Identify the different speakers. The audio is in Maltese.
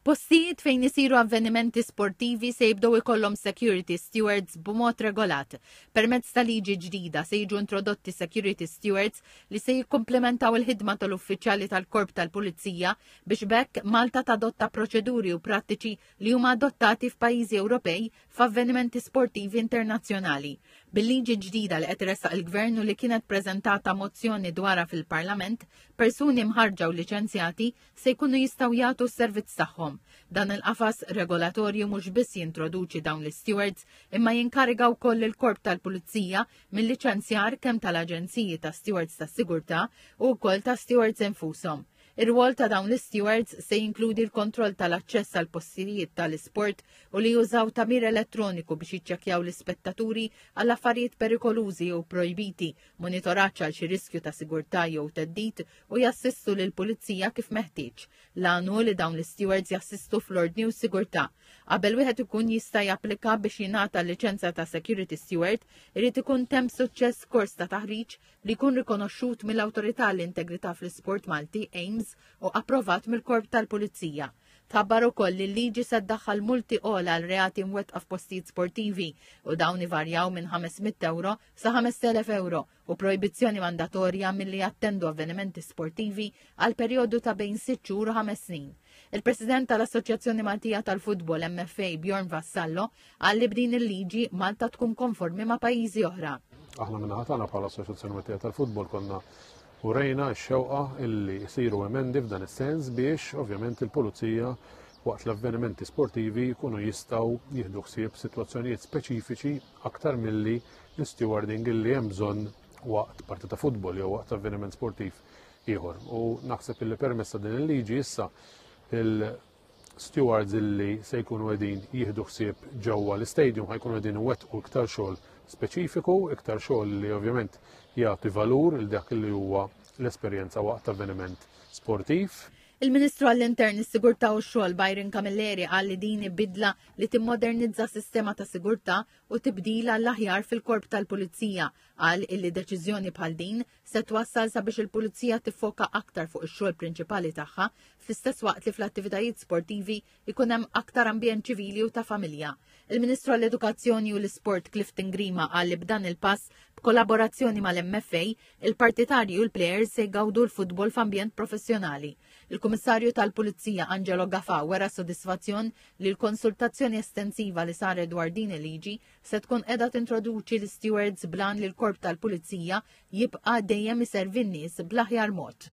Speaker 1: Postijiet fejn isiru avvenimenti sportivi se jibdew ikollhom security stewards b'mod regolat. Permezz ta' liġi ġdida se jiġu introdotti security stewards li se jikkomplementaw il-ħidma tal-uffiċjali tal-Korp tal-Pulizija biex bekk Malta tadotta proċeduri u prattiċi li huma adottati f'pajjiżi Ewropej f'avvenimenti sportivi internazzjonali. Bil-liġi ġdida li qed iressaq il-Gvern u li kienet preżentata mozzjoni dwarha fil-Parlament, persuni mħarġa u liċenzjati se jkunu jistgħu jagħtu s-servizz tagħhom. Dan il-qafas regolatorju mhux biss jintroduċi dawn l-stewards imma jinkariga wkoll il-Korp tal-Pulizija mill-liċenzjar kemm tal-Aġenziji ta' Stewards tas-Sigurtà u wkoll ta' stewards infushom. Ir-rwol ta' dawn l-stewards se jinkludi l-kontroll tal-aċċess għal postijiet tal-isport u li jużaw tamir elettroniku biex jiċċekkjaw l-ispettaturi għall affarijiet perikolużi u projbiti, monitoraġġ għal xi riskju ta' sigurtà jew teddid u jassistu lil pulizija kif meħtieġ. L-għanu li dawn l-stewards jassistu fl-ordni u sigurtà. Qabel wieħed ikun jista' japplika biex jingħata l-liċenzja ta' security steward, irid ikun temm suċċess kors ta' taħriġ li jkun rikonoxxut mill-Awtorità l-Integrità fl-Isport Malti AIMS u approvat mill-Korp tal-Pulizija. Tħabbar ukoll li l-liġi se ddaħħal multi ogħla għal reati mwettqa f'postijiet sportivi u dawn ivarjaw minn 500 euro sa 5,000 euro u projbizzjoni mandatorja milli jattendu avvenimenti sportivi għal perjodu ta' bejn 6 xhur u 5 snin. Il-President tal-Assoċjazzjoni Maltija tal-Futbol MFA Bjorn Vassallo qal li b'din il-liġi Malta tkun konformi ma' pajjiżi oħra.
Speaker 2: Aħna minnaħa tagħna bħala Assoċjazzjoni Maltija tal-Futbol konna urejna x-xewqa illi jsiru emendi f'dan is-sens biex ovvjament il-Pulizija waqt l-avvenimenti sportivi jkunu jistgħu jieħdu ħsieb sitwazzjonijiet speċifiċi aktar milli l-stewarding illi hemm bżonn waqt partita futbol jew waqt avveniment sportiv ieħor. U naħseb illi permessa din il-liġi issa il-stewards illi se jkunu qegħdin jieħdu ħsieb ġewwa l-istadium ħajkunu qegħdin iwettqu iktar xogħol speċifiku, iktar xogħol li ovvjament jagħti valur il dak li huwa l-esperjenza waqt avveniment sportiv.
Speaker 1: Il-Ministru għall-Intern, is-Sigurtà u x-Xogħol Byron Camilleri qal li din bidla li timmodernizza s-sistema ta' sigurtà u tibdila l-aħjar fil-Korp tal-Pulizija. Qal illi deċiżjoni bħal din se twassal sabiex il-Pulizija tiffoka aktar fuq ix-xogħol prinċipali tagħha fl-istess waqt li fl-attivitajiet sportivi ikun hemm aktar ambjent ċivili u ta' familja. Il-Ministru għall-Edukazzjoni u l-Isport Clifton Grima qal li b'dan il-pass b'kollaborazzjoni mal-MFA, il-partitarji u l-plejers se jgawdu l-futbol f'ambjent professjonali. Il-Kummissarju tal-Pulizija Angelo Gafà wera sodisfazzjon li l-konsultazzjoni estensiva li saret dwar din il-liġi se tkun qiegħda tintroduċi l-stewards blan li l-Korp tal-Pulizija jibqa' dejjem iservi n-nies bl-aħjar mod.